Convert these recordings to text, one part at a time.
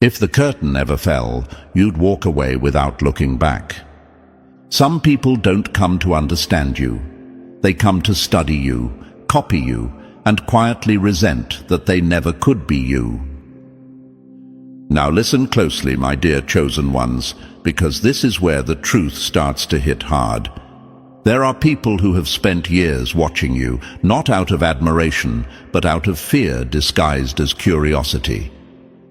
If the curtain ever fell, you'd walk away without looking back. Some people don't come to understand you. They come to study you, copy you, and quietly resent that they never could be you. Now listen closely, my dear chosen ones, because this is where the truth starts to hit hard. There are people who have spent years watching you, not out of admiration, but out of fear disguised as curiosity.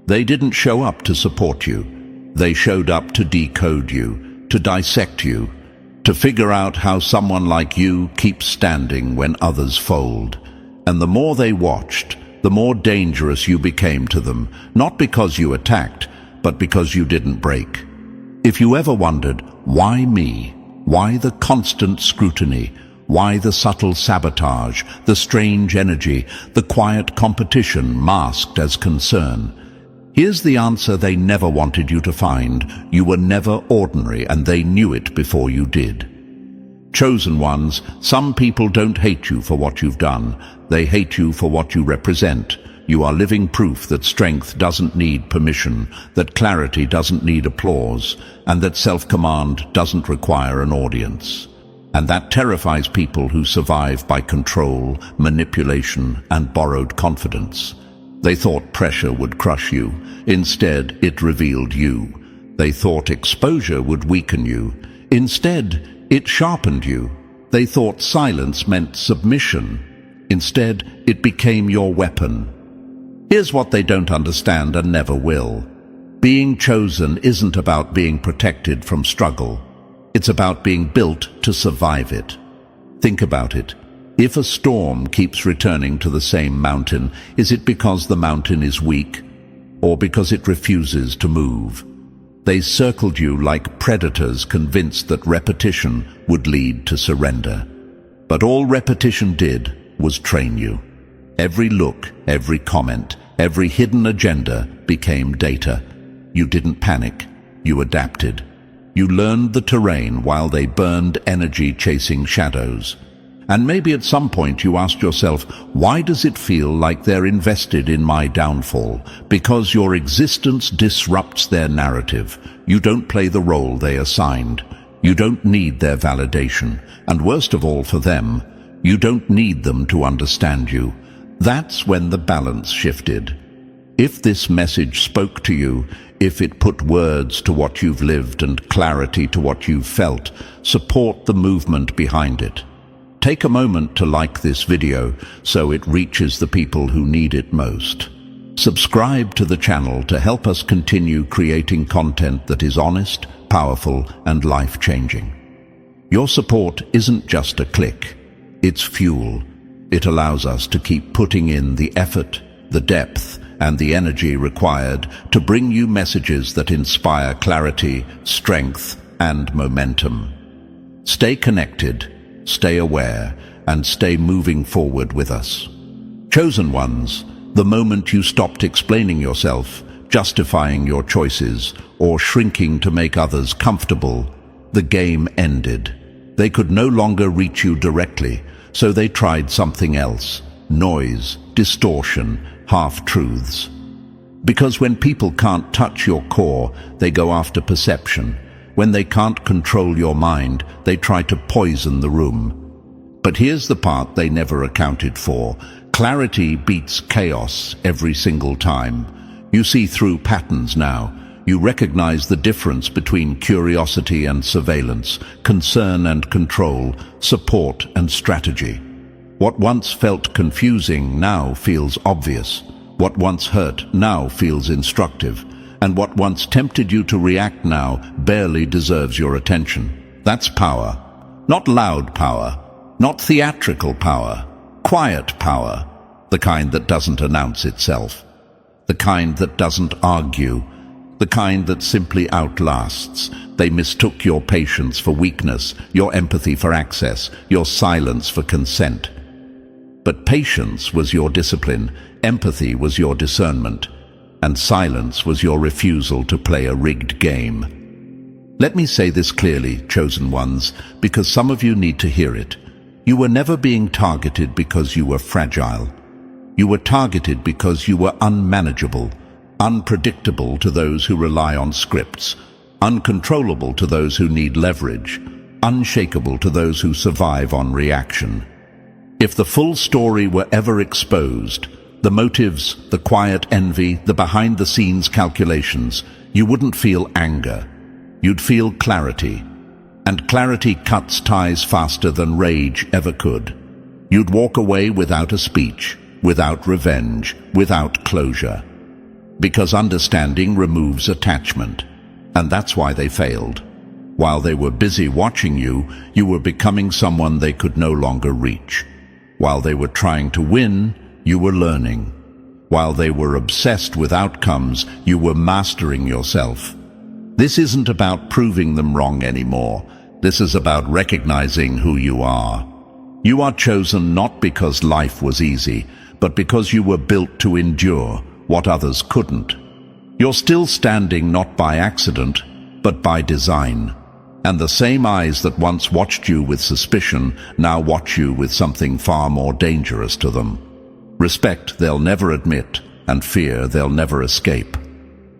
They didn't show up to support you. They showed up to decode you, to dissect you, to figure out how someone like you keeps standing when others fold. And the more they watched, the more dangerous you became to them, not because you attacked, but because you didn't break. If you ever wondered, why me? Why the constant scrutiny? Why the subtle sabotage, the strange energy, the quiet competition masked as concern? Here's the answer they never wanted you to find. You were never ordinary, and they knew it before you did. Chosen ones, some people don't hate you for what you've done. They hate you for what you represent. You are living proof that strength doesn't need permission, that clarity doesn't need applause, and that self-command doesn't require an audience. And that terrifies people who survive by control, manipulation, and borrowed confidence. They thought pressure would crush you. Instead, it revealed you. They thought exposure would weaken you. Instead, it sharpened you. They thought silence meant submission. Instead, it became your weapon. Here's what they don't understand and never will. Being chosen isn't about being protected from struggle. It's about being built to survive it. Think about it. If a storm keeps returning to the same mountain, is it because the mountain is weak, or because it refuses to move? They circled you like predators, convinced that repetition would lead to surrender. But all repetition did was train you. Every look, every comment, every hidden agenda became data. You didn't panic. You adapted. You learned the terrain while they burned energy chasing shadows. And maybe at some point you asked yourself, why does it feel like they're invested in my downfall? Because your existence disrupts their narrative. You don't play the role they assigned. You don't need their validation. And worst of all for them, you don't need them to understand you. That's when the balance shifted. If this message spoke to you, if it put words to what you've lived and clarity to what you've felt, support the movement behind it. Take a moment to like this video so it reaches the people who need it most. Subscribe to the channel to help us continue creating content that is honest, powerful, and life-changing. Your support isn't just a click, it's fuel. It allows us to keep putting in the effort, the depth, and the energy required to bring you messages that inspire clarity, strength, and momentum. Stay connected, stay aware, and stay moving forward with us. Chosen ones, the moment you stopped explaining yourself, justifying your choices, or shrinking to make others comfortable, the game ended. They could no longer reach you directly, so they tried something else: noise, distortion, half-truths. Because when people can't touch your core, they go after perception. When they can't control your mind, they try to poison the room. But here's the part they never accounted for. Clarity beats chaos every single time. You see through patterns now. You recognize the difference between curiosity and surveillance, concern and control, support and strategy. What once felt confusing now feels obvious. What once hurt now feels instructive. And what once tempted you to react now barely deserves your attention. That's power. Not loud power, not theatrical power, quiet power, the kind that doesn't announce itself, the kind that doesn't argue, the kind that simply outlasts. They mistook your patience for weakness, your empathy for access, your silence for consent. But patience was your discipline, empathy was your discernment, and silence was your refusal to play a rigged game. Let me say this clearly, chosen ones, because some of you need to hear it. You were never being targeted because you were fragile. You were targeted because you were unmanageable. unpredictable to those who rely on scripts, uncontrollable to those who need leverage, unshakable to those who survive on reaction. If the full story were ever exposed, the motives, the quiet envy, the behind-the-scenes calculations, you wouldn't feel anger. You'd feel clarity. And clarity cuts ties faster than rage ever could. You'd walk away without a speech, without revenge, without closure. Because understanding removes attachment. And that's why they failed. While they were busy watching you, you were becoming someone they could no longer reach. While they were trying to win, you were learning. While they were obsessed with outcomes, you were mastering yourself. This isn't about proving them wrong anymore. This is about recognizing who you are. You are chosen not because life was easy, but because you were built to endure what others couldn't. You're still standing not by accident, but by design. And the same eyes that once watched you with suspicion now watch you with something far more dangerous to them. Respect they'll never admit, and fear they'll never escape.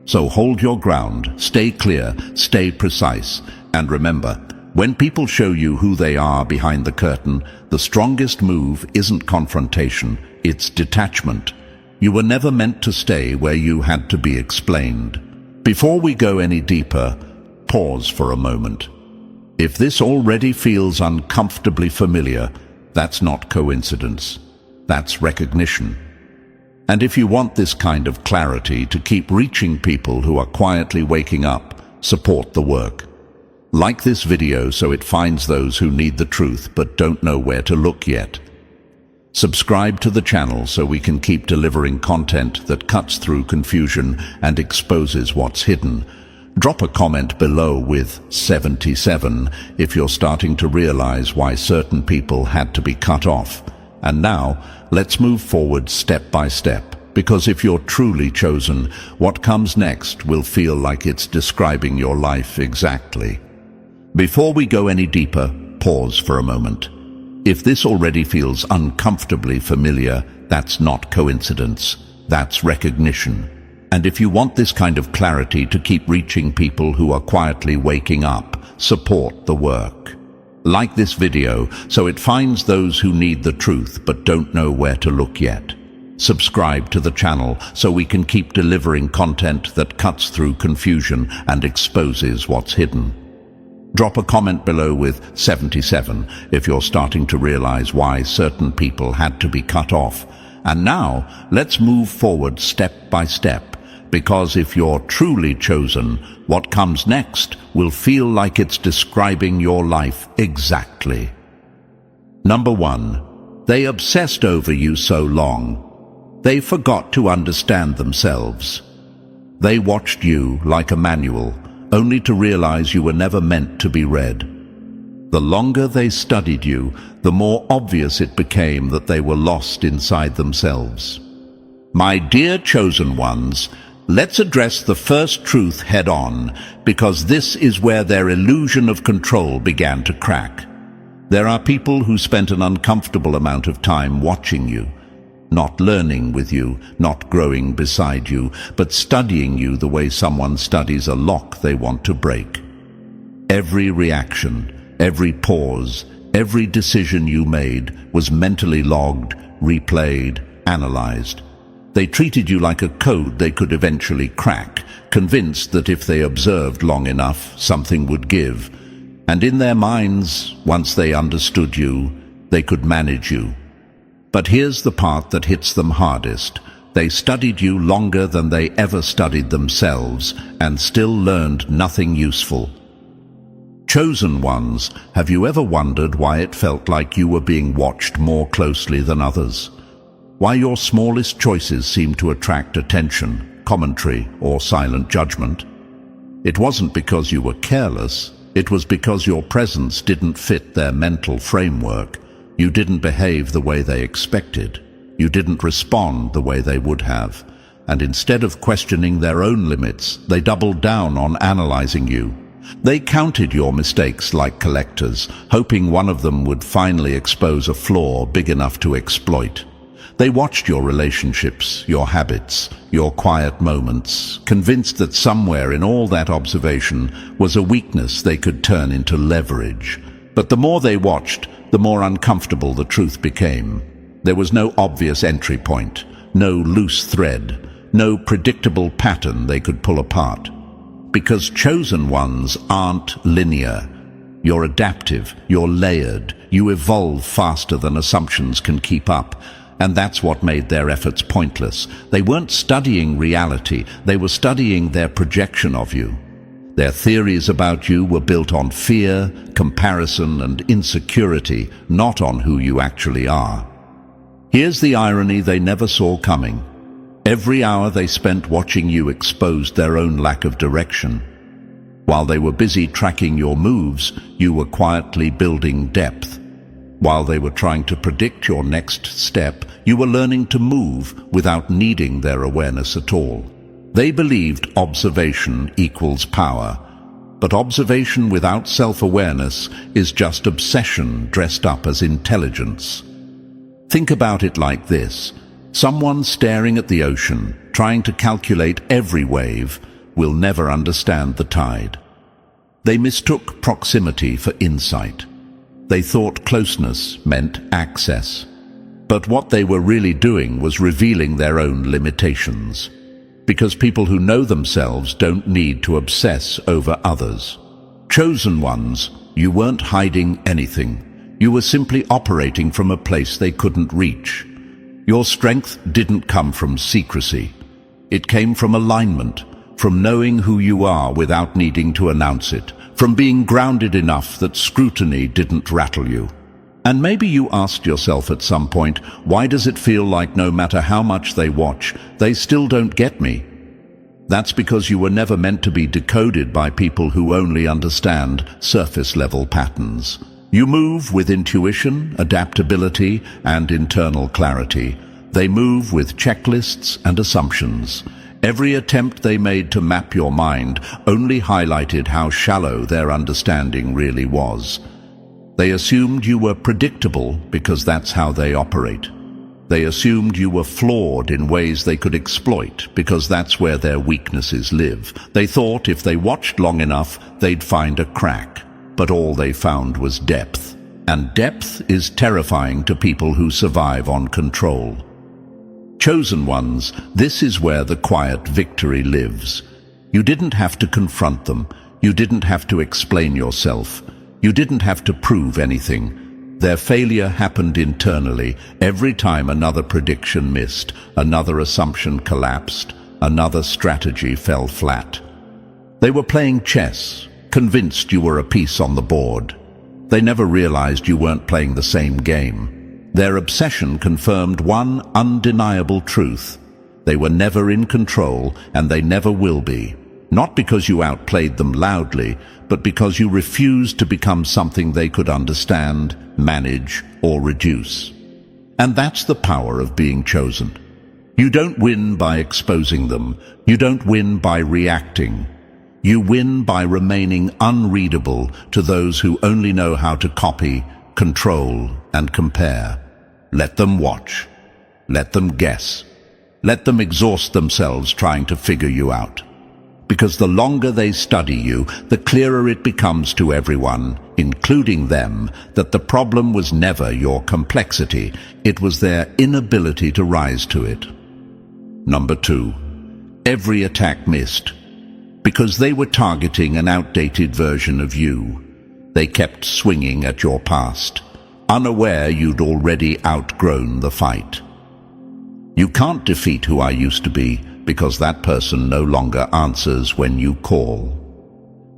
So hold your ground, stay clear, stay precise, and remember, when people show you who they are behind the curtain, the strongest move isn't confrontation, it's detachment. You were never meant to stay where you had to be explained. Before we go any deeper, pause for a moment. If this already feels uncomfortably familiar, that's not coincidence. That's recognition. And if you want this kind of clarity to keep reaching people who are quietly waking up, support the work. Like this video so it finds those who need the truth but don't know where to look yet. Subscribe to the channel so we can keep delivering content that cuts through confusion and exposes what's hidden. Drop a comment below with 77 if you're starting to realize why certain people had to be cut off. And now, let's move forward step by step, because if you're truly chosen, what comes next will feel like it's describing your life exactly. Before we go any deeper, pause for a moment. If this already feels uncomfortably familiar, that's not coincidence, that's recognition. And if you want this kind of clarity to keep reaching people who are quietly waking up, support the work. Like this video so it finds those who need the truth but don't know where to look yet. Subscribe to the channel so we can keep delivering content that cuts through confusion and exposes what's hidden. Drop a comment below with 77 if you're starting to realize why certain people had to be cut off. And now, let's move forward step by step. Because if you're truly chosen, what comes next will feel like it's describing your life exactly. Number 1. They obsessed over you so long. They forgot to understand themselves. They watched you like a manual, only to realize you were never meant to be read. The longer they studied you, the more obvious it became that they were lost inside themselves. My dear chosen ones, let's address the first truth head-on, because this is where their illusion of control began to crack. There are people who spent an uncomfortable amount of time watching you, not learning with you, not growing beside you, but studying you the way someone studies a lock they want to break. Every reaction, every pause, every decision you made was mentally logged, replayed, analyzed. They treated you like a code they could eventually crack, convinced that if they observed long enough, something would give. And in their minds, once they understood you, they could manage you. But here's the part that hits them hardest. They studied you longer than they ever studied themselves, and still learned nothing useful. Chosen ones, have you ever wondered why it felt like you were being watched more closely than others? Why your smallest choices seemed to attract attention, commentary, or silent judgment? It wasn't because you were careless, it was because your presence didn't fit their mental framework. You didn't behave the way they expected. You didn't respond the way they would have. And instead of questioning their own limits, they doubled down on analyzing you. They counted your mistakes like collectors, hoping one of them would finally expose a flaw big enough to exploit. They watched your relationships, your habits, your quiet moments, convinced that somewhere in all that observation was a weakness they could turn into leverage. But the more they watched, the more uncomfortable the truth became. There was no obvious entry point, no loose thread, no predictable pattern they could pull apart. Because chosen ones aren't linear. You're adaptive, you're layered, you evolve faster than assumptions can keep up. And that's what made their efforts pointless. They weren't studying reality, they were studying their projection of you. Their theories about you were built on fear, comparison, and insecurity, not on who you actually are. Here's the irony they never saw coming. Every hour they spent watching you exposed their own lack of direction. While they were busy tracking your moves, you were quietly building depth. While they were trying to predict your next step, you were learning to move without needing their awareness at all. They believed observation equals power, but observation without self-awareness is just obsession dressed up as intelligence. Think about it like this. Someone staring at the ocean, trying to calculate every wave, will never understand the tide. They mistook proximity for insight. They thought closeness meant access. But what they were really doing was revealing their own limitations. Because people who know themselves don't need to obsess over others. Chosen ones, you weren't hiding anything. You were simply operating from a place they couldn't reach. Your strength didn't come from secrecy. It came from alignment, from knowing who you are without needing to announce it, from being grounded enough that scrutiny didn't rattle you. And maybe you asked yourself at some point, why does it feel like no matter how much they watch, they still don't get me? That's because you were never meant to be decoded by people who only understand surface-level patterns. You move with intuition, adaptability, and internal clarity. They move with checklists and assumptions. Every attempt they made to map your mind only highlighted how shallow their understanding really was. They assumed you were predictable because that's how they operate. They assumed you were flawed in ways they could exploit because that's where their weaknesses live. They thought if they watched long enough, they'd find a crack. But all they found was depth. And depth is terrifying to people who survive on control. Chosen ones, this is where the quiet victory lives. You didn't have to confront them. You didn't have to explain yourself. You didn't have to prove anything. Their failure happened internally every time another prediction missed, another assumption collapsed, another strategy fell flat. They were playing chess, convinced you were a piece on the board. They never realized you weren't playing the same game. Their obsession confirmed one undeniable truth. They were never in control, and they never will be. Not because you outplayed them loudly, but because you refused to become something they could understand, manage, or reduce. And that's the power of being chosen. You don't win by exposing them. You don't win by reacting. You win by remaining unreadable to those who only know how to copy, control, and compare. Let them watch. Let them guess. Let them exhaust themselves trying to figure you out. Because the longer they study you, the clearer it becomes to everyone, including them, that the problem was never your complexity. It was their inability to rise to it. Number 2. Every attack missed. Because they were targeting an outdated version of you. They kept swinging at your past, unaware you'd already outgrown the fight. You can't defeat who I used to be because that person no longer answers when you call.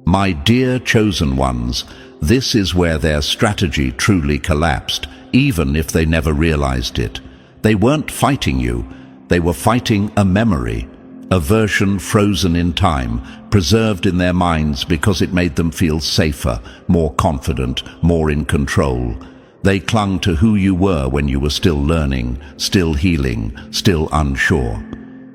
My dear chosen ones, this is where their strategy truly collapsed, even if they never realized it. They weren't fighting you, they were fighting a memory. A version frozen in time, preserved in their minds because it made them feel safer, more confident, more in control. They clung to who you were when you were still learning, still healing, still unsure.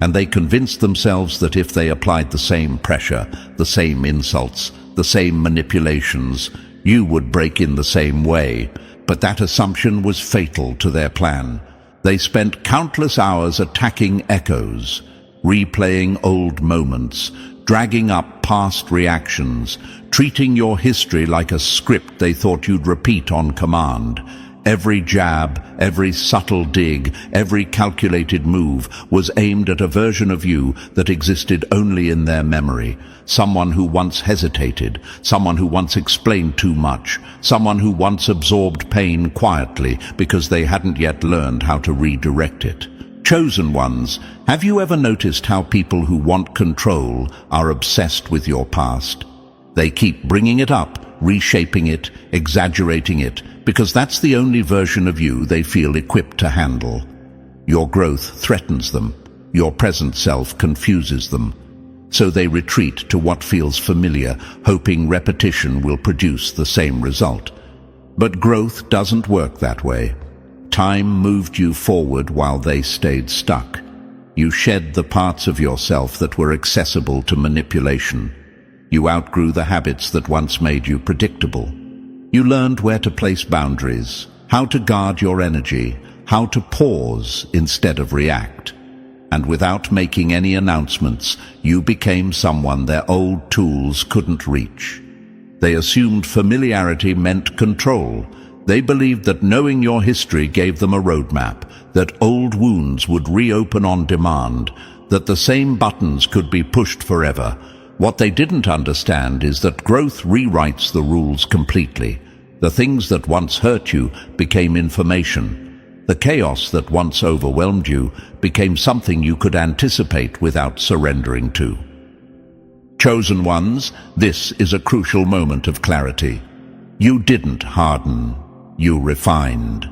And they convinced themselves that if they applied the same pressure, the same insults, the same manipulations, you would break in the same way. But that assumption was fatal to their plan. They spent countless hours attacking echoes, replaying old moments, dragging up past reactions, treating your history like a script they thought you'd repeat on command. Every jab, every subtle dig, every calculated move was aimed at a version of you that existed only in their memory. Someone who once hesitated, someone who once explained too much, someone who once absorbed pain quietly because they hadn't yet learned how to redirect it. Chosen ones, have you ever noticed how people who want control are obsessed with your past? They keep bringing it up, reshaping it, exaggerating it, because that's the only version of you they feel equipped to handle. Your growth threatens them. Your present self confuses them. So they retreat to what feels familiar, hoping repetition will produce the same result. But growth doesn't work that way. Time moved you forward while they stayed stuck. You shed the parts of yourself that were accessible to manipulation. You outgrew the habits that once made you predictable. You learned where to place boundaries, how to guard your energy, how to pause instead of react. And without making any announcements, you became someone their old tools couldn't reach. They assumed familiarity meant control. They believed that knowing your history gave them a roadmap, that old wounds would reopen on demand, that the same buttons could be pushed forever. What they didn't understand is that growth rewrites the rules completely. The things that once hurt you became information. The chaos that once overwhelmed you became something you could anticipate without surrendering to. Chosen ones, this is a crucial moment of clarity. You didn't harden, you refined.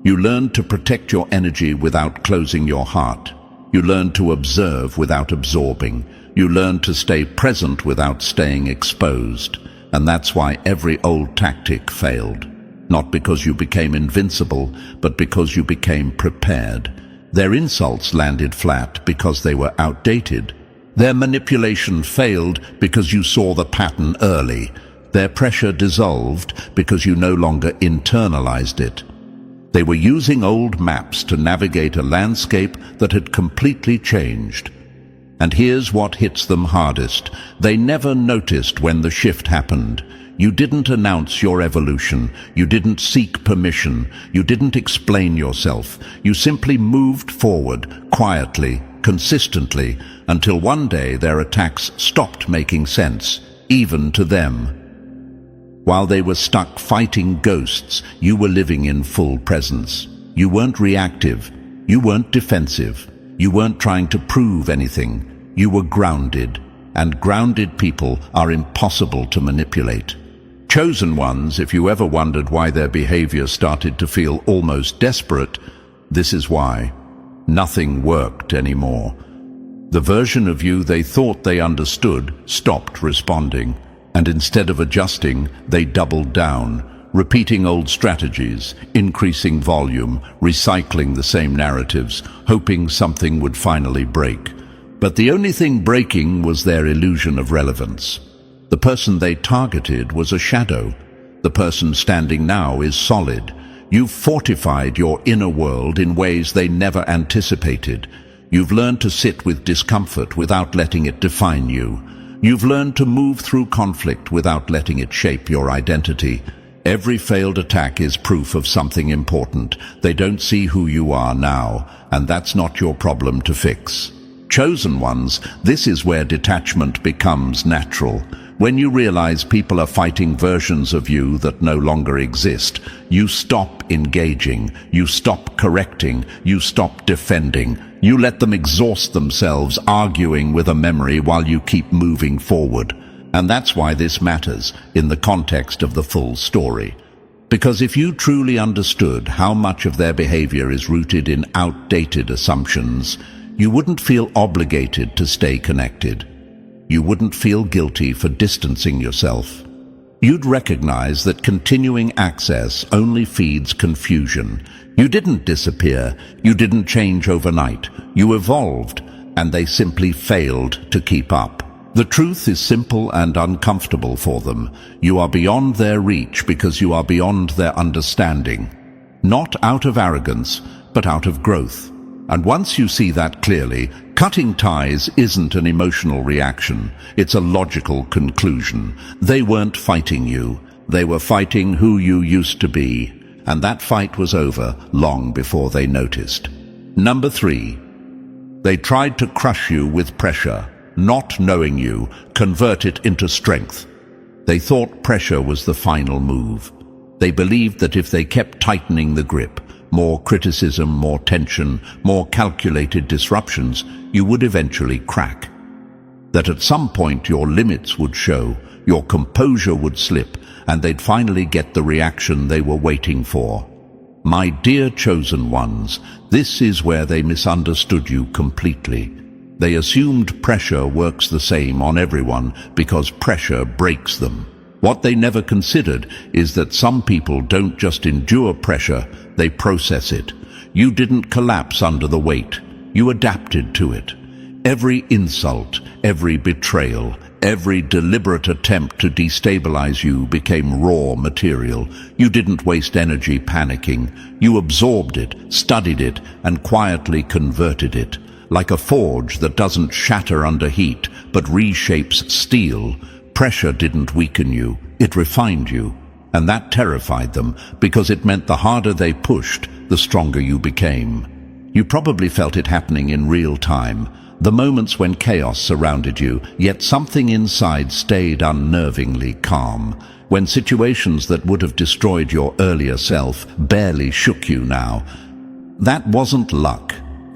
You learned to protect your energy without closing your heart. You learned to observe without absorbing. You learned to stay present without staying exposed. And that's why every old tactic failed. Not because you became invincible, but because you became prepared. Their insults landed flat because they were outdated. Their manipulation failed because you saw the pattern early. Their pressure dissolved because you no longer internalized it. They were using old maps to navigate a landscape that had completely changed. And here's what hits them hardest. They never noticed when the shift happened. You didn't announce your evolution. You didn't seek permission. You didn't explain yourself. You simply moved forward, quietly, consistently, until one day their attacks stopped making sense, even to them. While they were stuck fighting ghosts, you were living in full presence. You weren't reactive. You weren't defensive. You weren't trying to prove anything. You were grounded, and grounded people are impossible to manipulate. Chosen ones, if you ever wondered why their behavior started to feel almost desperate, this is why. Nothing worked anymore. The version of you they thought they understood stopped responding, and instead of adjusting, they doubled down, repeating old strategies, increasing volume, recycling the same narratives, hoping something would finally break. But the only thing breaking was their illusion of relevance. The person they targeted was a shadow. The person standing now is solid. You've fortified your inner world in ways they never anticipated. You've learned to sit with discomfort without letting it define you. You've learned to move through conflict without letting it shape your identity. Every failed attack is proof of something important. They don't see who you are now, and that's not your problem to fix. Chosen ones, this is where detachment becomes natural. When you realize people are fighting versions of you that no longer exist, you stop engaging, you stop correcting, you stop defending. You let them exhaust themselves arguing with a memory while you keep moving forward. And that's why this matters in the context of the full story. Because if you truly understood how much of their behavior is rooted in outdated assumptions, you wouldn't feel obligated to stay connected. You wouldn't feel guilty for distancing yourself. You'd recognize that continuing access only feeds confusion. You didn't disappear. You didn't change overnight. You evolved, and they simply failed to keep up. The truth is simple and uncomfortable for them. You are beyond their reach because you are beyond their understanding. Not out of arrogance, but out of growth. And once you see that clearly, cutting ties isn't an emotional reaction, it's a logical conclusion. They weren't fighting you, they were fighting who you used to be, and that fight was over long before they noticed. Number 3. They tried to crush you with pressure, not knowing you, convert it into strength. They thought pressure was the final move. They believed that if they kept tightening the grip, more criticism, more tension, more calculated disruptions, you would eventually crack. That at some point your limits would show, your composure would slip, and they'd finally get the reaction they were waiting for. My dear chosen ones, this is where they misunderstood you completely. They assumed pressure works the same on everyone because pressure breaks them. What they never considered is that some people don't just endure pressure, they process it. You didn't collapse under the weight. You adapted to it. Every insult, every betrayal, every deliberate attempt to destabilize you became raw material. You didn't waste energy panicking. You absorbed it, studied it, and quietly converted it. Like a forge that doesn't shatter under heat, but reshapes steel, pressure didn't weaken you, it refined you. And that terrified them, because it meant the harder they pushed, the stronger you became. You probably felt it happening in real time, the moments when chaos surrounded you, yet something inside stayed unnervingly calm, when situations that would have destroyed your earlier self barely shook you now. That wasn't luck.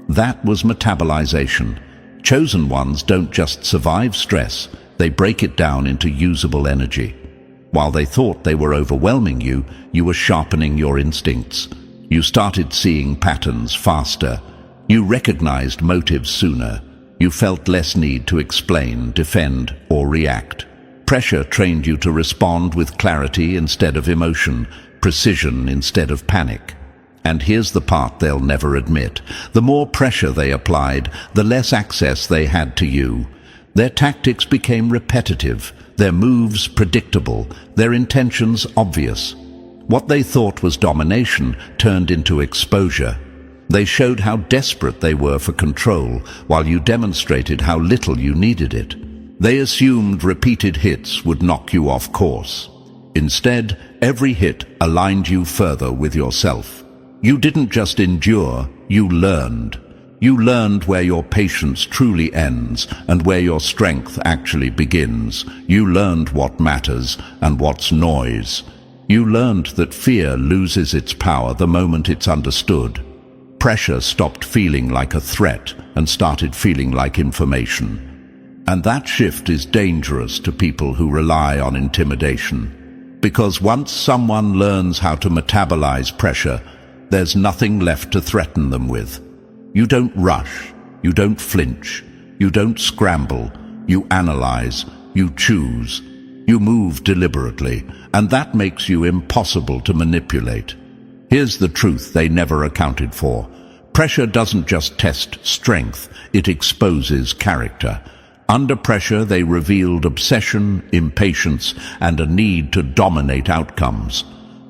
That was metabolization. Chosen ones don't just survive stress, they break it down into usable energy. While they thought they were overwhelming you, you were sharpening your instincts. You started seeing patterns faster. You recognized motives sooner. You felt less need to explain, defend, or react. Pressure trained you to respond with clarity instead of emotion, precision instead of panic. And here's the part they'll never admit. The more pressure they applied, the less access they had to you. Their tactics became repetitive, their moves predictable, their intentions obvious. What they thought was domination turned into exposure. They showed how desperate they were for control, while you demonstrated how little you needed it. They assumed repeated hits would knock you off course. Instead, every hit aligned you further with yourself. You didn't just endure, you learned. You learned where your patience truly ends and where your strength actually begins. You learned what matters and what's noise. You learned that fear loses its power the moment it's understood. Pressure stopped feeling like a threat and started feeling like information. And that shift is dangerous to people who rely on intimidation. Because once someone learns how to metabolize pressure, there's nothing left to threaten them with. You don't rush, you don't flinch, you don't scramble, you analyze, you choose, you move deliberately, and that makes you impossible to manipulate. Here's the truth they never accounted for. Pressure doesn't just test strength, it exposes character. Under pressure, they revealed obsession, impatience, and a need to dominate outcomes.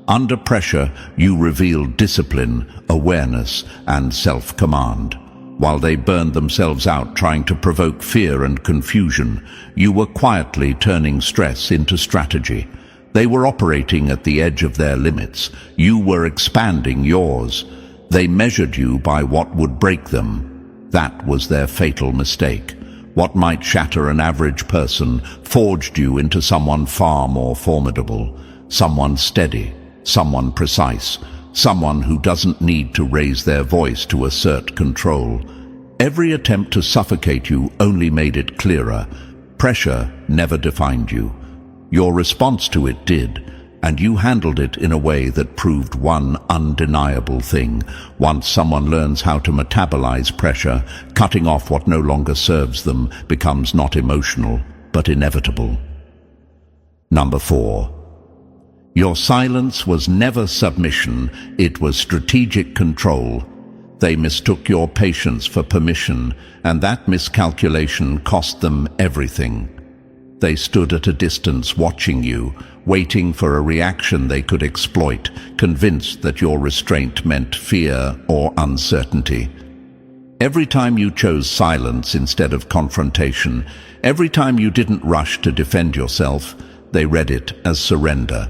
Under pressure, you revealed discipline, awareness, and self-command. While they burned themselves out trying to provoke fear and confusion, you were quietly turning stress into strategy. They were operating at the edge of their limits. You were expanding yours. They measured you by what would break them. That was their fatal mistake. What might shatter an average person forged you into someone far more formidable, someone steady, someone precise, someone who doesn't need to raise their voice to assert control. Every attempt to suffocate you only made it clearer. Pressure never defined you. Your response to it did, and you handled it in a way that proved one undeniable thing. Once someone learns how to metabolize pressure, cutting off what no longer serves them becomes not emotional, but inevitable. Number 4. Your silence was never submission, it was strategic control. They mistook your patience for permission, and that miscalculation cost them everything. They stood at a distance watching you, waiting for a reaction they could exploit, convinced that your restraint meant fear or uncertainty. Every time you chose silence instead of confrontation, every time you didn't rush to defend yourself, they read it as surrender.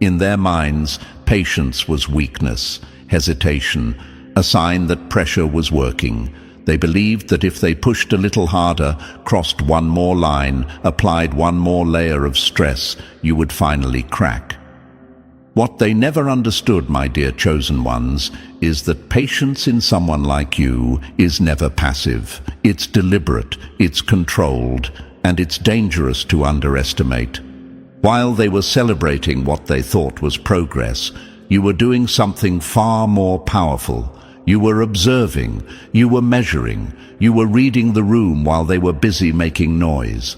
In their minds, patience was weakness, hesitation, a sign that pressure was working. They believed that if they pushed a little harder, crossed one more line, applied one more layer of stress, you would finally crack. What they never understood, my dear chosen ones, is that patience in someone like you is never passive. It's deliberate, it's controlled, and it's dangerous to underestimate. While they were celebrating what they thought was progress, you were doing something far more powerful. You were observing, you were measuring, you were reading the room while they were busy making noise.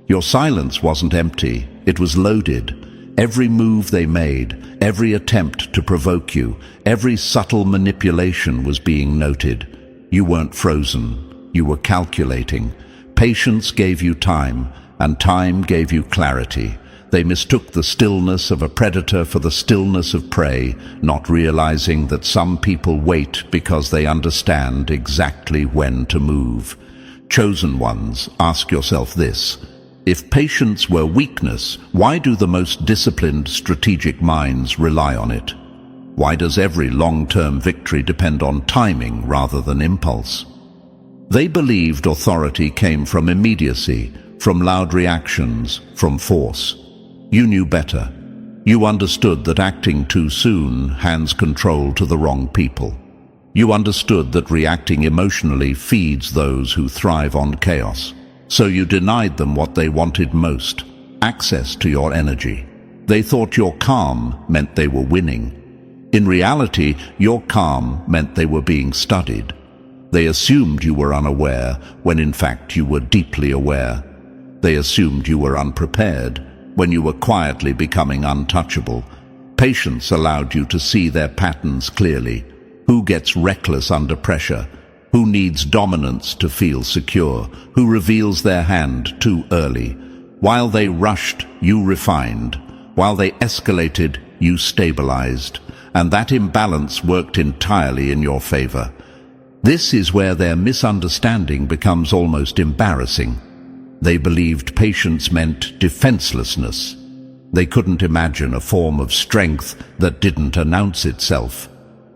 Your silence wasn't empty, it was loaded. Every move they made, every attempt to provoke you, every subtle manipulation was being noted. You weren't frozen, you were calculating. Patience gave you time, and time gave you clarity. They mistook the stillness of a predator for the stillness of prey, not realizing that some people wait because they understand exactly when to move. Chosen ones, ask yourself this. If patience were weakness, why do the most disciplined strategic minds rely on it? Why does every long-term victory depend on timing rather than impulse? They believed authority came from immediacy, from loud reactions, from force. You knew better. You understood that acting too soon hands control to the wrong people. You understood that reacting emotionally feeds those who thrive on chaos. So you denied them what they wanted most, access to your energy. They thought your calm meant they were winning. In reality, your calm meant they were being studied. They assumed you were unaware, when in fact you were deeply aware. They assumed you were unprepared, when you were quietly becoming untouchable. Patience allowed you to see their patterns clearly. Who gets reckless under pressure? Who needs dominance to feel secure? Who reveals their hand too early? While they rushed, you refined. While they escalated, you stabilized. And that imbalance worked entirely in your favor. This is where their misunderstanding becomes almost embarrassing. They believed patience meant defenselessness. They couldn't imagine a form of strength that didn't announce itself.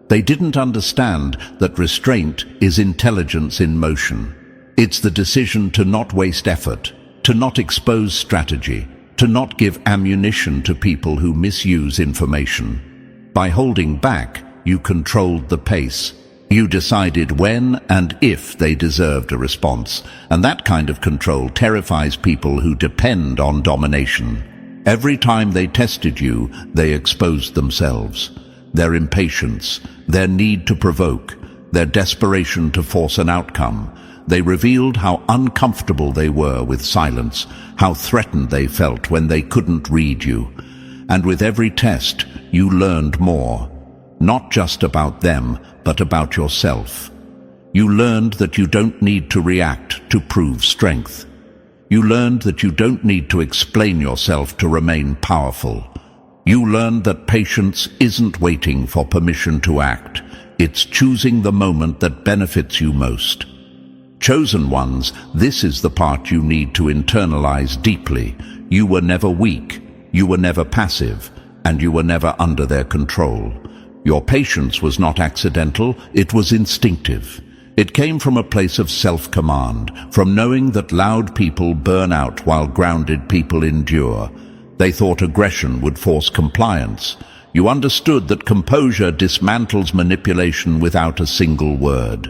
They didn't understand that restraint is intelligence in motion. It's the decision to not waste effort, to not expose strategy, to not give ammunition to people who misuse information. By holding back, you controlled the pace. You decided when and if they deserved a response, and that kind of control terrifies people who depend on domination. Every time they tested you, they exposed themselves. Their impatience, their need to provoke, their desperation to force an outcome. They revealed how uncomfortable they were with silence, how threatened they felt when they couldn't read you. And with every test, you learned more. Not just about them, but about yourself. You learned that you don't need to react to prove strength. You learned that you don't need to explain yourself to remain powerful. You learned that patience isn't waiting for permission to act. It's choosing the moment that benefits you most. Chosen ones, this is the part you need to internalize deeply. You were never weak, you were never passive, and you were never under their control. Your patience was not accidental, it was instinctive. It came from a place of self-command, from knowing that loud people burn out while grounded people endure. They thought aggression would force compliance. You understood that composure dismantles manipulation without a single word.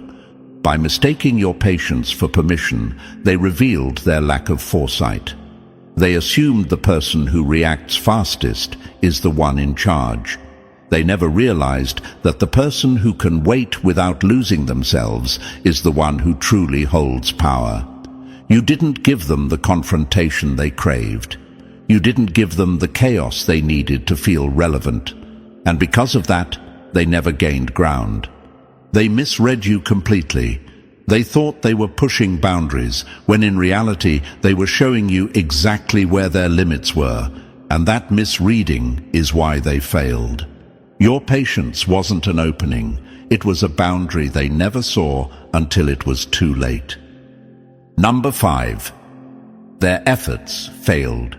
By mistaking your patience for permission, they revealed their lack of foresight. They assumed the person who reacts fastest is the one in charge. They never realized that the person who can wait without losing themselves is the one who truly holds power. You didn't give them the confrontation they craved. You didn't give them the chaos they needed to feel relevant. And because of that, they never gained ground. They misread you completely. They thought they were pushing boundaries, when in reality they were showing you exactly where their limits were, and that misreading is why they failed. Your patience wasn't an opening, it was a boundary they never saw until it was too late. Number 5. Their efforts failed.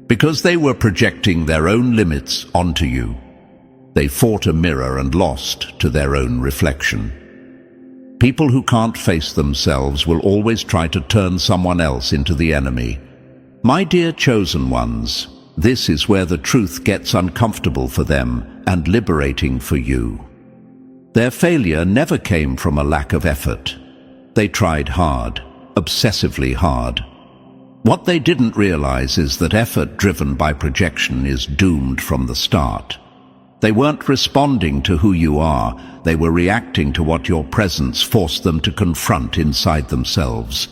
Because they were projecting their own limits onto you. They fought a mirror and lost to their own reflection. People who can't face themselves will always try to turn someone else into the enemy. My dear chosen ones, this is where the truth gets uncomfortable for them and liberating for you. Their failure never came from a lack of effort. They tried hard, obsessively hard. What they didn't realize is that effort driven by projection is doomed from the start. They weren't responding to who you are, they were reacting to what your presence forced them to confront inside themselves.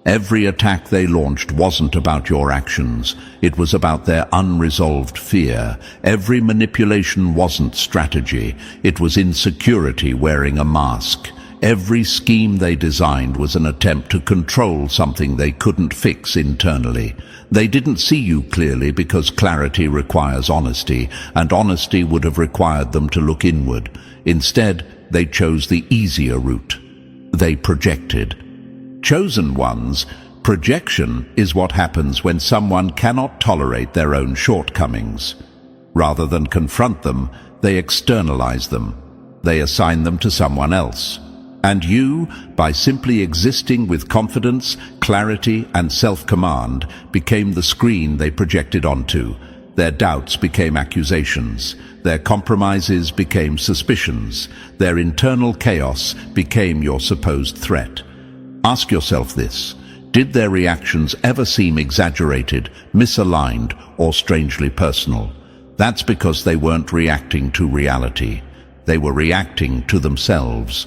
Every attack they launched wasn't about your actions, it was about their unresolved fear. Every manipulation wasn't strategy, it was insecurity wearing a mask. Every scheme they designed was an attempt to control something they couldn't fix internally. They didn't see you clearly because clarity requires honesty, and honesty would have required them to look inward. Instead, they chose the easier route. They projected. Chosen ones, projection is what happens when someone cannot tolerate their own shortcomings. Rather than confront them, they externalize them. They assign them to someone else. And you, by simply existing with confidence, clarity, and self-command, became the screen they projected onto. Their doubts became accusations. Their compromises became suspicions. Their internal chaos became your supposed threat. Ask yourself this: did their reactions ever seem exaggerated, misaligned, or strangely personal? That's because they weren't reacting to reality. They were reacting to themselves.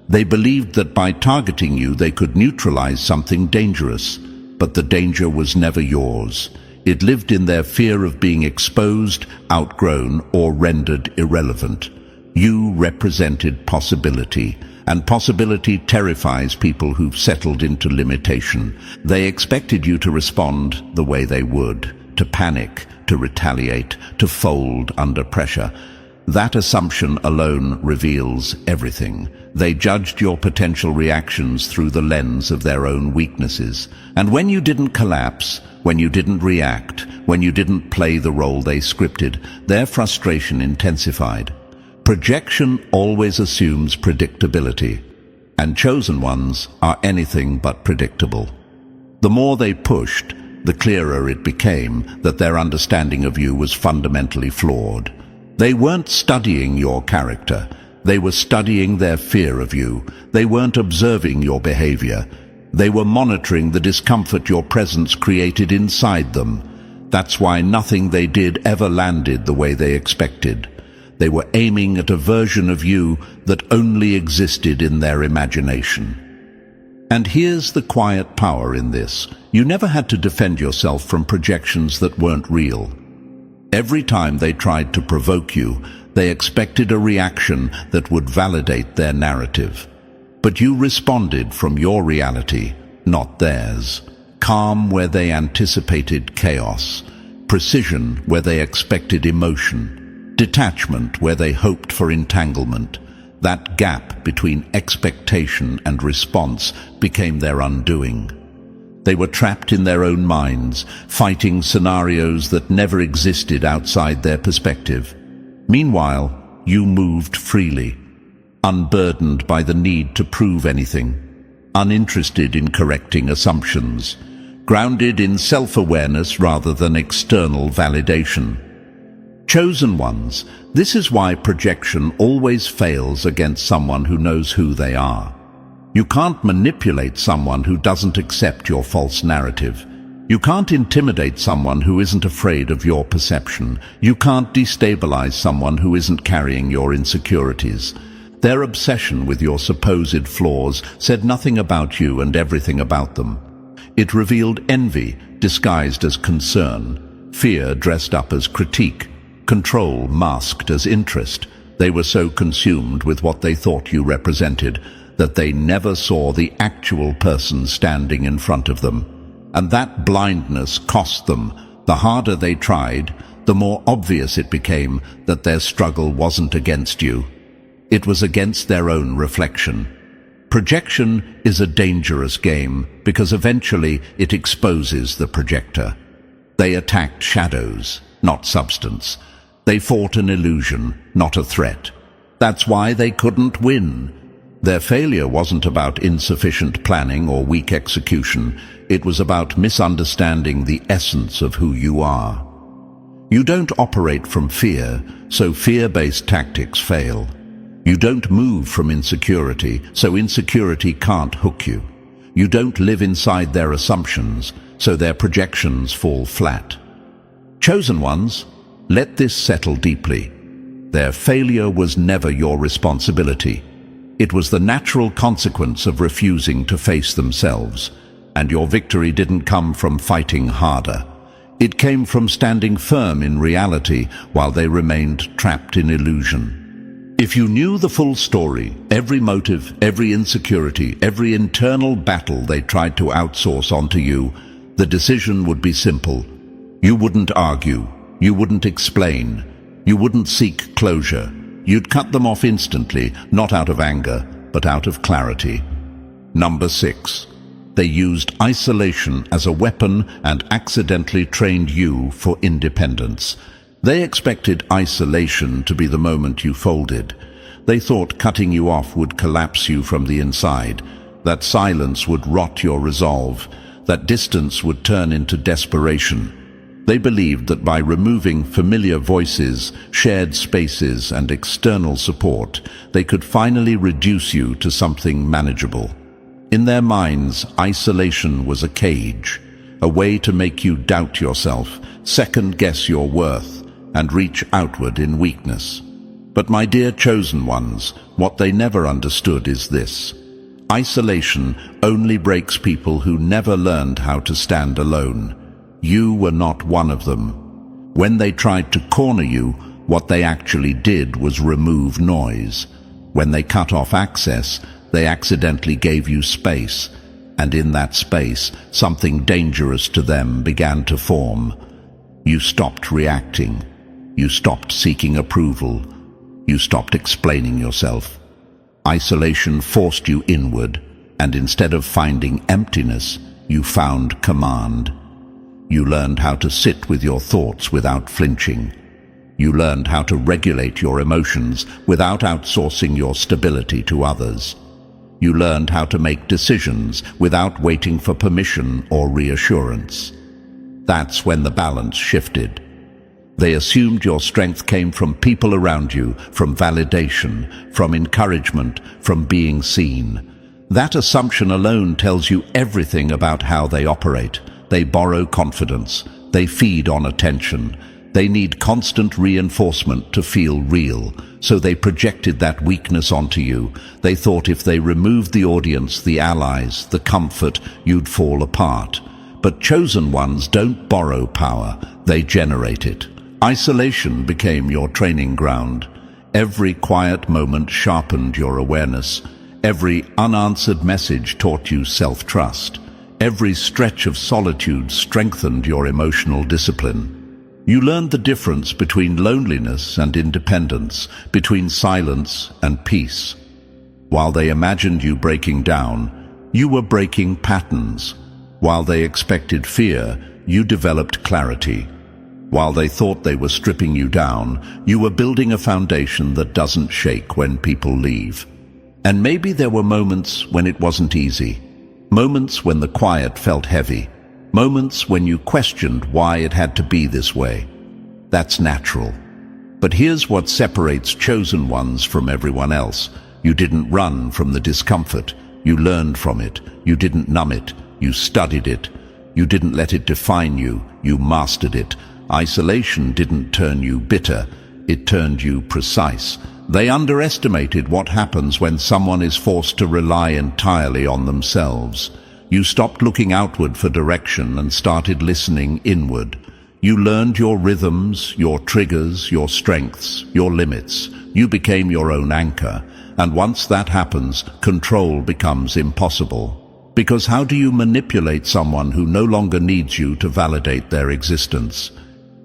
They believed that by targeting you they could neutralize something dangerous, but the danger was never yours. It lived in their fear of being exposed, outgrown, or rendered irrelevant. You represented possibility, and possibility terrifies people who've settled into limitation. They expected you to respond the way they would, to panic, to retaliate, to fold under pressure. That assumption alone reveals everything. They judged your potential reactions through the lens of their own weaknesses. And when you didn't collapse, when you didn't react, when you didn't play the role they scripted, their frustration intensified. Projection always assumes predictability, and chosen ones are anything but predictable. The more they pushed, the clearer it became that their understanding of you was fundamentally flawed. They weren't studying your character. They were studying their fear of you. They weren't observing your behavior. They were monitoring the discomfort your presence created inside them. That's why nothing they did ever landed the way they expected. They were aiming at a version of you that only existed in their imagination. And here's the quiet power in this. You never had to defend yourself from projections that weren't real. Every time they tried to provoke you, they expected a reaction that would validate their narrative. But you responded from your reality, not theirs. Calm where they anticipated chaos, precision where they expected emotion, detachment where they hoped for entanglement. That gap between expectation and response became their undoing. They were trapped in their own minds, fighting scenarios that never existed outside their perspective. Meanwhile, you moved freely, unburdened by the need to prove anything, uninterested in correcting assumptions, grounded in self-awareness rather than external validation. Chosen ones, this is why projection always fails against someone who knows who they are. You can't manipulate someone who doesn't accept your false narrative. You can't intimidate someone who isn't afraid of your perception. You can't destabilize someone who isn't carrying your insecurities. Their obsession with your supposed flaws said nothing about you and everything about them. It revealed envy disguised as concern, fear dressed up as critique, control masked as interest. They were so consumed with what they thought you represented that they never saw the actual person standing in front of them. And that blindness cost them. The harder they tried, the more obvious it became that their struggle wasn't against you. It was against their own reflection. Projection is a dangerous game because eventually it exposes the projector. They attacked shadows, not substance. They fought an illusion, not a threat. That's why they couldn't win. Their failure wasn't about insufficient planning or weak execution. It was about misunderstanding the essence of who you are. You don't operate from fear, so fear-based tactics fail. You don't move from insecurity, so insecurity can't hook you. You don't live inside their assumptions, so their projections fall flat. Chosen ones, let this settle deeply. Their failure was never your responsibility. It was the natural consequence of refusing to face themselves, and your victory didn't come from fighting harder. It came from standing firm in reality while they remained trapped in illusion. If you knew the full story, every motive, every insecurity, every internal battle they tried to outsource onto you, the decision would be simple. You wouldn't argue. You wouldn't explain. You wouldn't seek closure. You'd cut them off instantly, not out of anger, but out of clarity. Number 6. They used isolation as a weapon and accidentally trained you for independence. They expected isolation to be the moment you folded. They thought cutting you off would collapse you from the inside, that silence would rot your resolve, that distance would turn into desperation. They believed that by removing familiar voices, shared spaces, and external support, they could finally reduce you to something manageable. In their minds, isolation was a cage, a way to make you doubt yourself, second-guess your worth, and reach outward in weakness. But my dear chosen ones, what they never understood is this. Isolation only breaks people who never learned how to stand alone. You were not one of them. When they tried to corner you, what they actually did was remove noise. When they cut off access, they accidentally gave you space, and in that space, something dangerous to them began to form. You stopped reacting. You stopped seeking approval. You stopped explaining yourself. Isolation forced you inward, and instead of finding emptiness, you found command. You learned how to sit with your thoughts without flinching. You learned how to regulate your emotions without outsourcing your stability to others. You learned how to make decisions without waiting for permission or reassurance. That's when the balance shifted. They assumed your strength came from people around you, from validation, from encouragement, from being seen. That assumption alone tells you everything about how they operate. They borrow confidence. They feed on attention. They need constant reinforcement to feel real, so they projected that weakness onto you. They thought if they removed the audience, the allies, the comfort, you'd fall apart. But chosen ones don't borrow power, they generate it. Isolation became your training ground. Every quiet moment sharpened your awareness. Every unanswered message taught you self-trust. Every stretch of solitude strengthened your emotional discipline. You learned the difference between loneliness and independence, between silence and peace. While they imagined you breaking down, you were breaking patterns. While they expected fear, you developed clarity. While they thought they were stripping you down, you were building a foundation that doesn't shake when people leave. And maybe there were moments when it wasn't easy. Moments when the quiet felt heavy. Moments when you questioned why it had to be this way. That's natural. But here's what separates chosen ones from everyone else. You didn't run from the discomfort. You learned from it. You didn't numb it. You studied it. You didn't let it define you. You mastered it. Isolation didn't turn you bitter. It turned you precise. They underestimated what happens when someone is forced to rely entirely on themselves. You stopped looking outward for direction and started listening inward. You learned your rhythms, your triggers, your strengths, your limits. You became your own anchor. And once that happens, control becomes impossible. Because how do you manipulate someone who no longer needs you to validate their existence?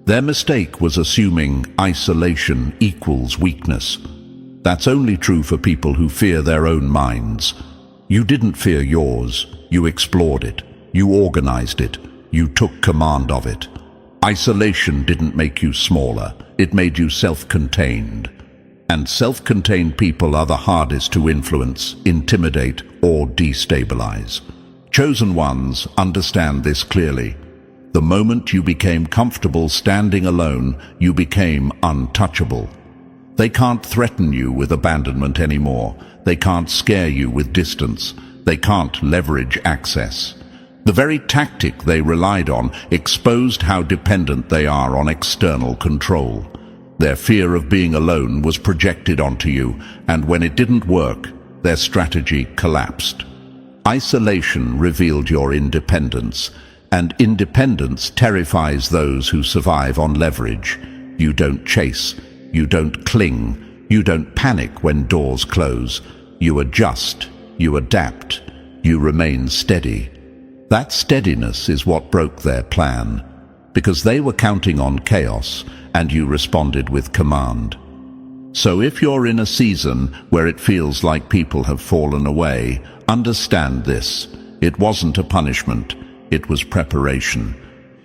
Their mistake was assuming isolation equals weakness. That's only true for people who fear their own minds. You didn't fear yours. You explored it. You organized it. You took command of it. Isolation didn't make you smaller. It made you self-contained. And self-contained people are the hardest to influence, intimidate, or destabilize. Chosen ones understand this clearly. The moment you became comfortable standing alone, you became untouchable. They can't threaten you with abandonment anymore. They can't scare you with distance. They can't leverage access. The very tactic they relied on exposed how dependent they are on external control. Their fear of being alone was projected onto you, and when it didn't work, their strategy collapsed. Isolation revealed your independence, and independence terrifies those who survive on leverage. You don't chase, you don't cling, you don't panic when doors close. You adjust, you adapt, you remain steady. That steadiness is what broke their plan, because they were counting on chaos, and you responded with command. So if you're in a season where it feels like people have fallen away, understand this. It wasn't a punishment, it was preparation.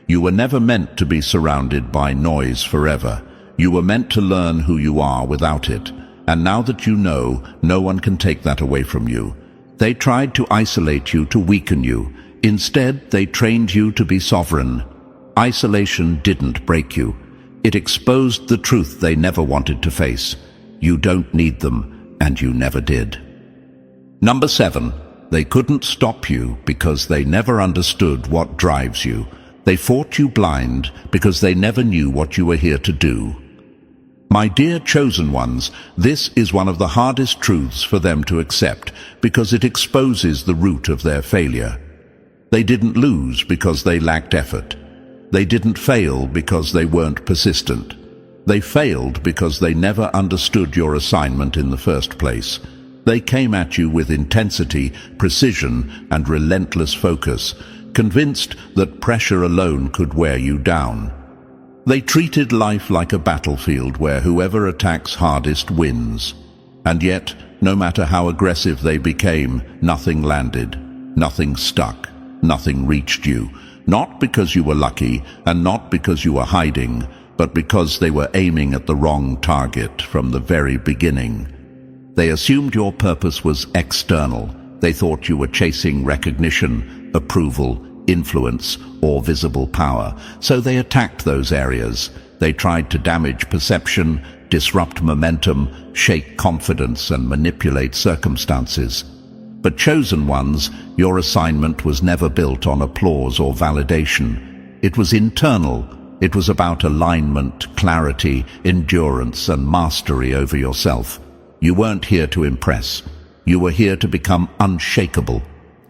You were never meant to be surrounded by noise forever. You were meant to learn who you are without it. And now that you know, no one can take that away from you. They tried to isolate you to weaken you. Instead, they trained you to be sovereign. Isolation didn't break you. It exposed the truth they never wanted to face. You don't need them, and you never did. Number 7. They couldn't stop you because they never understood what drives you. They fought you blind because they never knew what you were here to do. My dear chosen ones, this is one of the hardest truths for them to accept because it exposes the root of their failure. They didn't lose because they lacked effort. They didn't fail because they weren't persistent. They failed because they never understood your assignment in the first place. They came at you with intensity, precision, and relentless focus, convinced that pressure alone could wear you down. They treated life like a battlefield where whoever attacks hardest wins. And yet, no matter how aggressive they became, nothing landed, nothing stuck, nothing reached you. Not because you were lucky, and not because you were hiding, but because they were aiming at the wrong target from the very beginning. They assumed your purpose was external. They thought you were chasing recognition, approval, influence, or visible power. So they attacked those areas. They tried to damage perception, disrupt momentum, shake confidence, and manipulate circumstances. But chosen ones, your assignment was never built on applause or validation. It was internal. It was about alignment, clarity, endurance, and mastery over yourself. You weren't here to impress. You were here to become unshakable.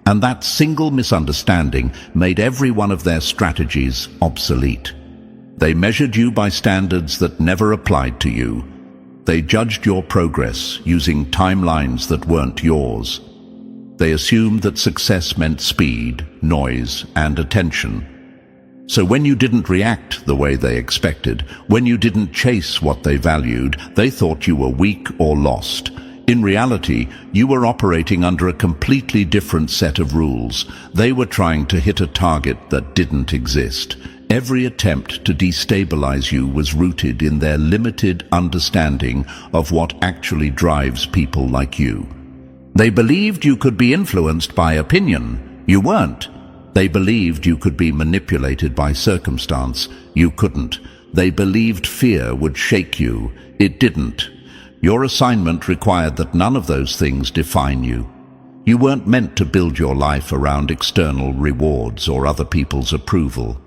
And that single misunderstanding made every one of their strategies obsolete. They measured you by standards that never applied to you. They judged your progress using timelines that weren't yours. They assumed that success meant speed, noise, and attention. So when you didn't react the way they expected, when you didn't chase what they valued, they thought you were weak or lost. In reality, you were operating under a completely different set of rules. They were trying to hit a target that didn't exist. Every attempt to destabilize you was rooted in their limited understanding of what actually drives people like you. They believed you could be influenced by opinion. You weren't. They believed you could be manipulated by circumstance. You couldn't. They believed fear would shake you. It didn't. Your assignment required that none of those things define you. You weren't meant to build your life around external rewards or other people's approval.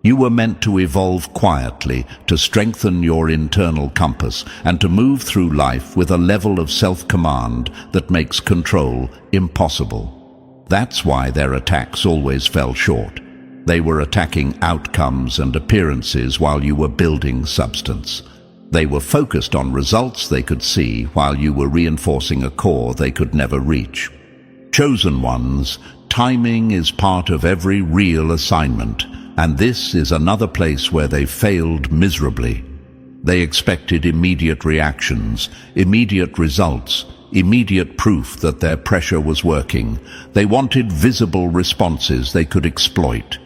You were meant to evolve quietly, to strengthen your internal compass, and to move through life with a level of self-command that makes control impossible. That's why their attacks always fell short. They were attacking outcomes and appearances while you were building substance. They were focused on results they could see while you were reinforcing a core they could never reach. Chosen ones, timing is part of every real assignment, and this is another place where they failed miserably. They expected immediate reactions, immediate results, immediate proof that their pressure was working. They wanted visible responses they could exploit.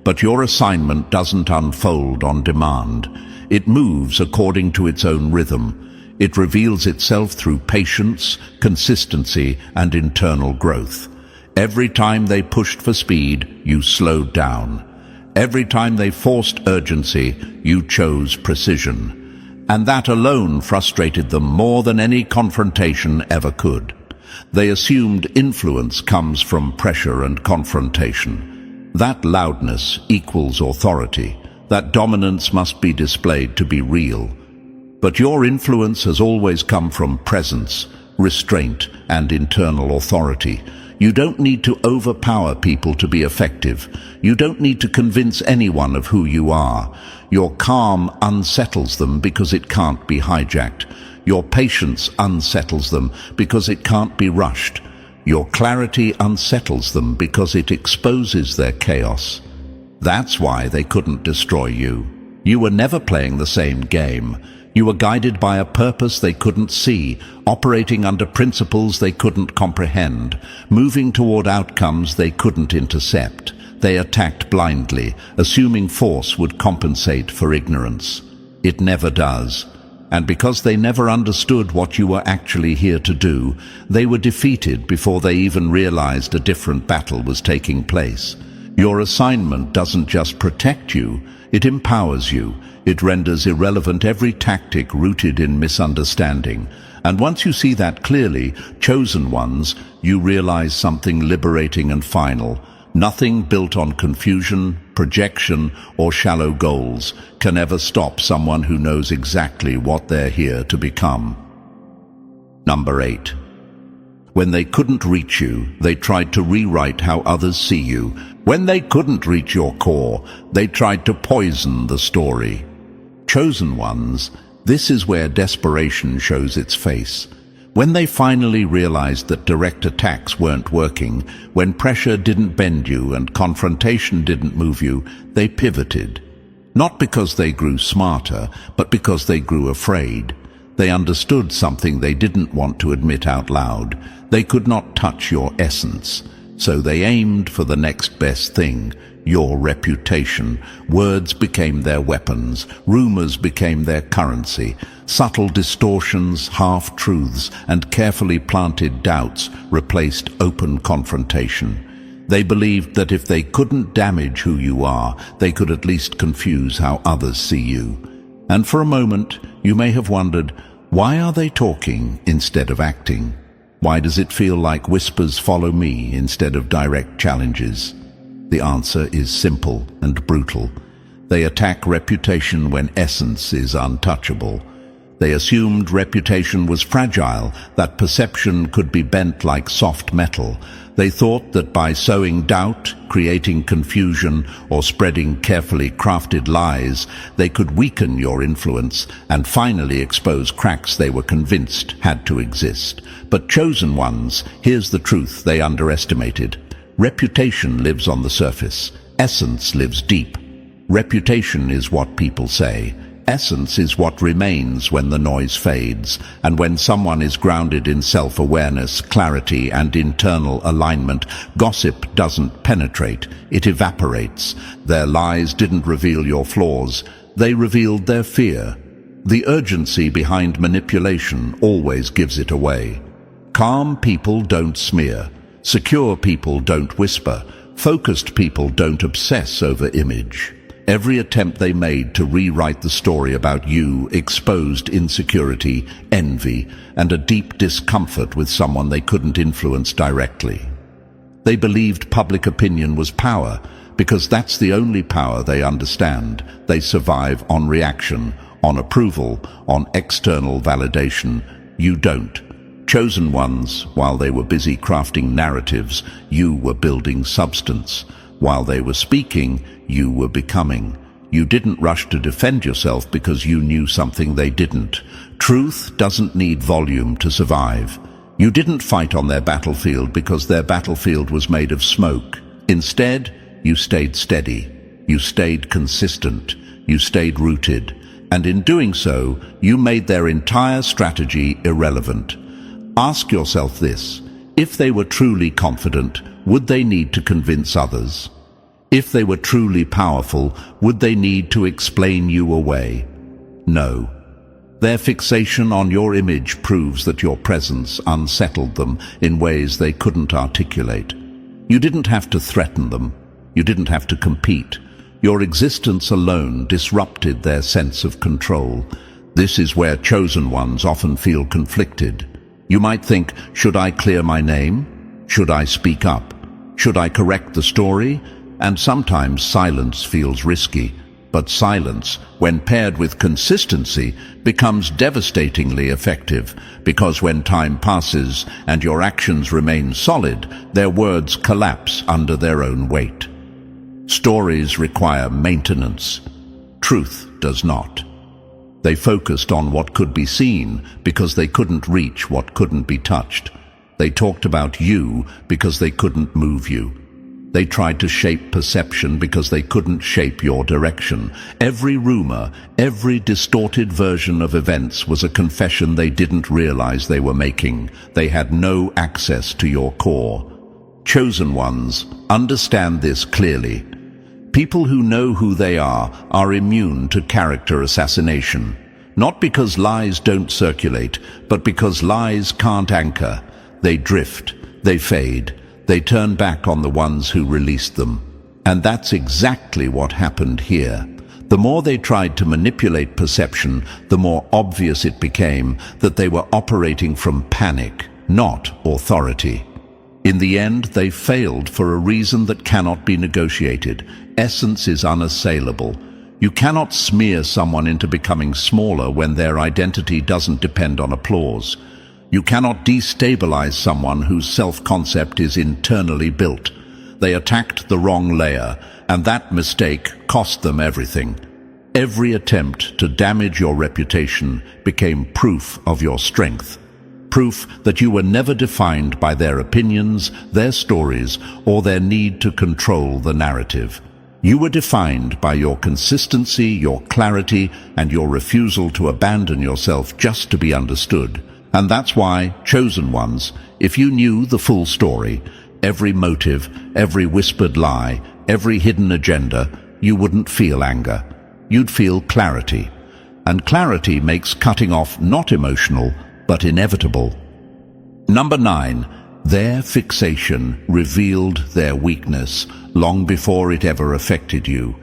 But your assignment doesn't unfold on demand. It moves according to its own rhythm. It reveals itself through patience, consistency, and internal growth. Every time they pushed for speed, you slowed down. Every time they forced urgency, you chose precision. And that alone frustrated them more than any confrontation ever could. They assumed influence comes from pressure and confrontation. That loudness equals authority. That dominance must be displayed to be real. But your influence has always come from presence, restraint, and internal authority. You don't need to overpower people to be effective. You don't need to convince anyone of who you are. Your calm unsettles them because it can't be hijacked. Your patience unsettles them because it can't be rushed. Your clarity unsettles them because it exposes their chaos. That's why they couldn't destroy you. You were never playing the same game. You were guided by a purpose they couldn't see, operating under principles they couldn't comprehend, moving toward outcomes they couldn't intercept. They attacked blindly, assuming force would compensate for ignorance. It never does. And because they never understood what you were actually here to do, they were defeated before they even realized a different battle was taking place. Your assignment doesn't just protect you, it empowers you. It renders irrelevant every tactic rooted in misunderstanding. And once you see that clearly, chosen ones, you realize something liberating and final. Nothing built on confusion, projection, or shallow goals can ever stop someone who knows exactly what they're here to become. Number 8. When they couldn't reach you, they tried to rewrite how others see you. When they couldn't reach your core, they tried to poison the story. Chosen ones, this is where desperation shows its face. When they finally realized that direct attacks weren't working, when pressure didn't bend you and confrontation didn't move you, they pivoted. Not because they grew smarter, but because they grew afraid. They understood something they didn't want to admit out loud. They could not touch your essence. So they aimed for the next best thing, your reputation. Words became their weapons. Rumors became their currency. Subtle distortions, half-truths, and carefully planted doubts replaced open confrontation. They believed that if they couldn't damage who you are, they could at least confuse how others see you. And for a moment, you may have wondered, why are they talking instead of acting? Why does it feel like whispers follow me instead of direct challenges? The answer is simple and brutal. They attack reputation when essence is untouchable. They assumed reputation was fragile, that perception could be bent like soft metal. They thought that by sowing doubt, creating confusion, or spreading carefully crafted lies, they could weaken your influence and finally expose cracks they were convinced had to exist. But chosen ones, here's the truth they underestimated. Reputation lives on the surface. Essence lives deep. Reputation is what people say. Essence is what remains when the noise fades, and when someone is grounded in self-awareness, clarity, and internal alignment, gossip doesn't penetrate, it evaporates. Their lies didn't reveal your flaws, they revealed their fear. The urgency behind manipulation always gives it away. Calm people don't smear. Secure people don't whisper. Focused people don't obsess over image. Every attempt they made to rewrite the story about you exposed insecurity, envy, and a deep discomfort with someone they couldn't influence directly. They believed public opinion was power, because that's the only power they understand. They survive on reaction, on approval, on external validation. You don't. Chosen ones, while they were busy crafting narratives, you were building substance. While they were speaking, you were becoming. You didn't rush to defend yourself because you knew something they didn't. Truth doesn't need volume to survive. You didn't fight on their battlefield because their battlefield was made of smoke. Instead, you stayed steady. You stayed consistent. You stayed rooted. And in doing so, you made their entire strategy irrelevant. Ask yourself this: if they were truly confident, would they need to convince others? If they were truly powerful, would they need to explain you away? No. Their fixation on your image proves that your presence unsettled them in ways they couldn't articulate. You didn't have to threaten them. You didn't have to compete. Your existence alone disrupted their sense of control. This is where chosen ones often feel conflicted. You might think, should I clear my name? Should I speak up? Should I correct the story? And sometimes silence feels risky. But silence, when paired with consistency, becomes devastatingly effective, because when time passes and your actions remain solid, their words collapse under their own weight. Stories require maintenance. Truth does not. They focused on what could be seen because they couldn't reach what couldn't be touched. They talked about you because they couldn't move you. They tried to shape perception because they couldn't shape your direction. Every rumor, every distorted version of events was a confession they didn't realize they were making. They had no access to your core. Chosen ones understand this clearly. People who know who they are immune to character assassination. Not because lies don't circulate, but because lies can't anchor. They drift, they fade. They turn back on the ones who released them. And that's exactly what happened here. The more they tried to manipulate perception, the more obvious it became that they were operating from panic, not authority. In the end, they failed for a reason that cannot be negotiated. Essence is unassailable. You cannot smear someone into becoming smaller when their identity doesn't depend on applause. You cannot destabilize someone whose self-concept is internally built. They attacked the wrong layer, and that mistake cost them everything. Every attempt to damage your reputation became proof of your strength. Proof that you were never defined by their opinions, their stories, or their need to control the narrative. You were defined by your consistency, your clarity, and your refusal to abandon yourself just to be understood. And that's why, chosen ones, if you knew the full story, every motive, every whispered lie, every hidden agenda, you wouldn't feel anger. You'd feel clarity. And clarity makes cutting off not emotional, but inevitable. Number 9, their fixation revealed their weakness long before it ever affected you.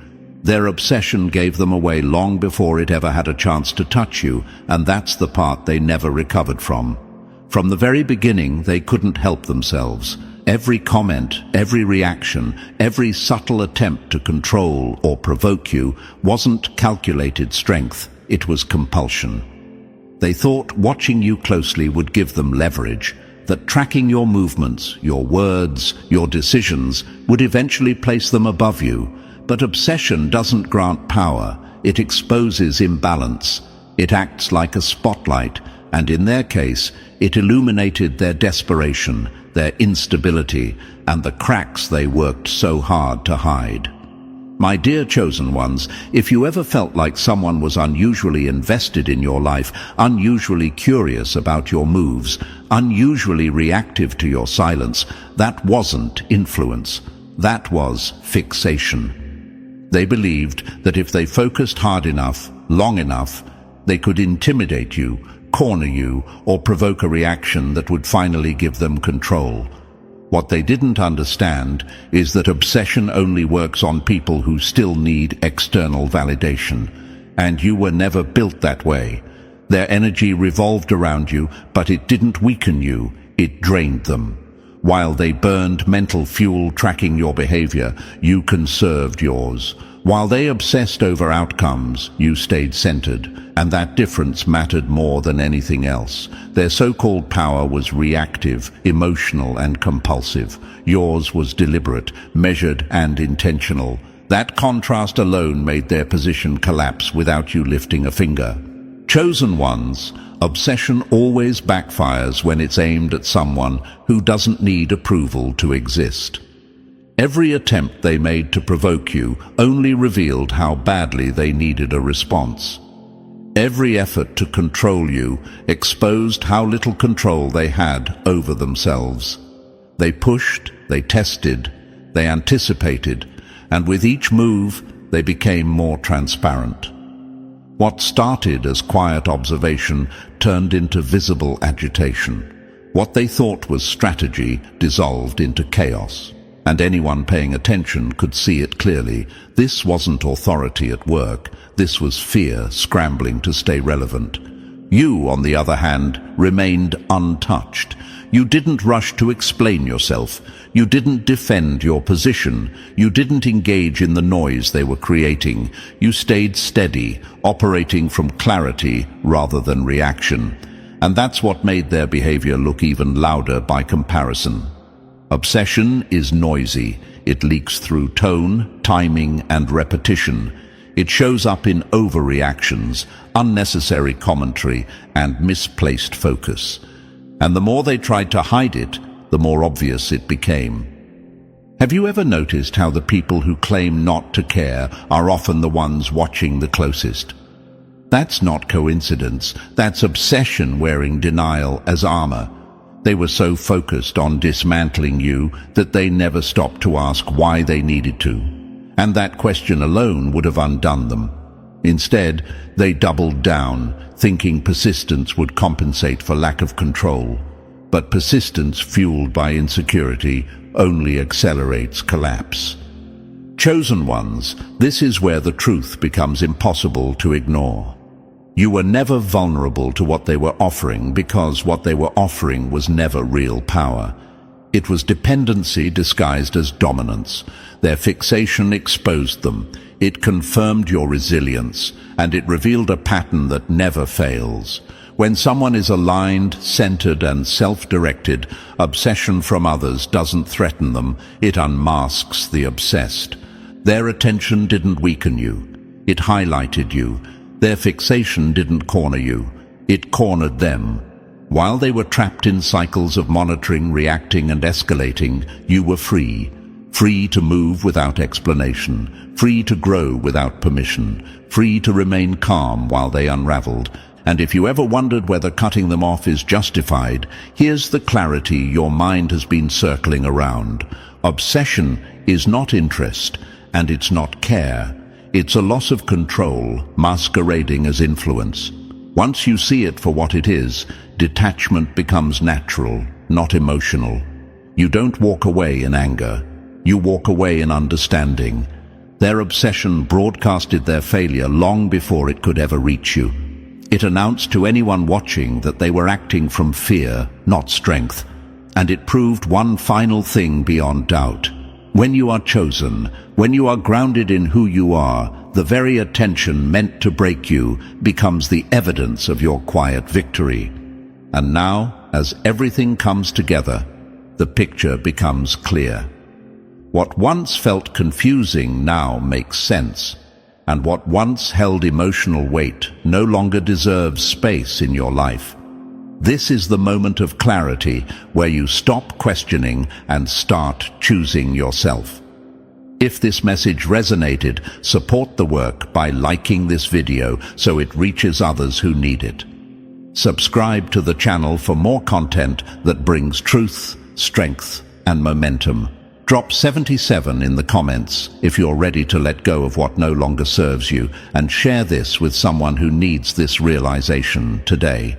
Their obsession gave them away long before it ever had a chance to touch you, and that's the part they never recovered from. From the very beginning, they couldn't help themselves. Every comment, every reaction, every subtle attempt to control or provoke you wasn't calculated strength, it was compulsion. They thought watching you closely would give them leverage, that tracking your movements, your words, your decisions would eventually place them above you. But obsession doesn't grant power, it exposes imbalance. It acts like a spotlight, and in their case, it illuminated their desperation, their instability, and the cracks they worked so hard to hide. My dear chosen ones, if you ever felt like someone was unusually invested in your life, unusually curious about your moves, unusually reactive to your silence, that wasn't influence. That was fixation. They believed that if they focused hard enough, long enough, they could intimidate you, corner you, or provoke a reaction that would finally give them control. What they didn't understand is that obsession only works on people who still need external validation. And you were never built that way. Their energy revolved around you, but it didn't weaken you, it drained them. While they burned mental fuel tracking your behavior, you conserved yours. While they obsessed over outcomes, you stayed centered, and that difference mattered more than anything else. Their so-called power was reactive, emotional, and compulsive. Yours was deliberate, measured, and intentional. That contrast alone made their position collapse without you lifting a finger. Chosen ones, obsession always backfires when it's aimed at someone who doesn't need approval to exist. Every attempt they made to provoke you only revealed how badly they needed a response. Every effort to control you exposed how little control they had over themselves. They pushed, they tested, they anticipated, and with each move, they became more transparent. What started as quiet observation turned into visible agitation. What they thought was strategy dissolved into chaos. And anyone paying attention could see it clearly. This wasn't authority at work. This was fear scrambling to stay relevant. You, on the other hand, remained untouched. You didn't rush to explain yourself. You didn't defend your position. You didn't engage in the noise they were creating. You stayed steady, operating from clarity rather than reaction. And that's what made their behavior look even louder by comparison. Obsession is noisy. It leaks through tone, timing, and repetition. It shows up in overreactions, unnecessary commentary, and misplaced focus. And the more they tried to hide it, the more obvious it became. Have you ever noticed how the people who claim not to care are often the ones watching the closest? That's not coincidence. That's obsession wearing denial as armor. They were so focused on dismantling you that they never stopped to ask why they needed to. And that question alone would have undone them. Instead, they doubled down, thinking persistence would compensate for lack of control. But persistence fueled by insecurity only accelerates collapse. Chosen ones, this is where the truth becomes impossible to ignore. You were never vulnerable to what they were offering because what they were offering was never real power. It was dependency disguised as dominance. Their fixation exposed them. It confirmed your resilience, and it revealed a pattern that never fails. When someone is aligned, centered, and self-directed, obsession from others doesn't threaten them, it unmasks the obsessed. Their attention didn't weaken you. It highlighted you. Their fixation didn't corner you. It cornered them. While they were trapped in cycles of monitoring, reacting, and escalating, you were free. Free to move without explanation. Free to grow without permission. Free to remain calm while they unraveled. And if you ever wondered whether cutting them off is justified, here's the clarity your mind has been circling around. Obsession is not interest, and it's not care. It's a loss of control, masquerading as influence. Once you see it for what it is, detachment becomes natural, not emotional. You don't walk away in anger. You walk away in understanding. Their obsession broadcasted their failure long before it could ever reach you. It announced to anyone watching that they were acting from fear, not strength. And it proved one final thing beyond doubt. When you are chosen, when you are grounded in who you are, the very attention meant to break you becomes the evidence of your quiet victory. And now, as everything comes together, the picture becomes clear. What once felt confusing now makes sense, and what once held emotional weight no longer deserves space in your life. This is the moment of clarity where you stop questioning and start choosing yourself. If this message resonated, support the work by liking this video so it reaches others who need it. Subscribe to the channel for more content that brings truth, strength, and momentum. Drop 77 in the comments if you're ready to let go of what no longer serves you, and share this with someone who needs this realization today.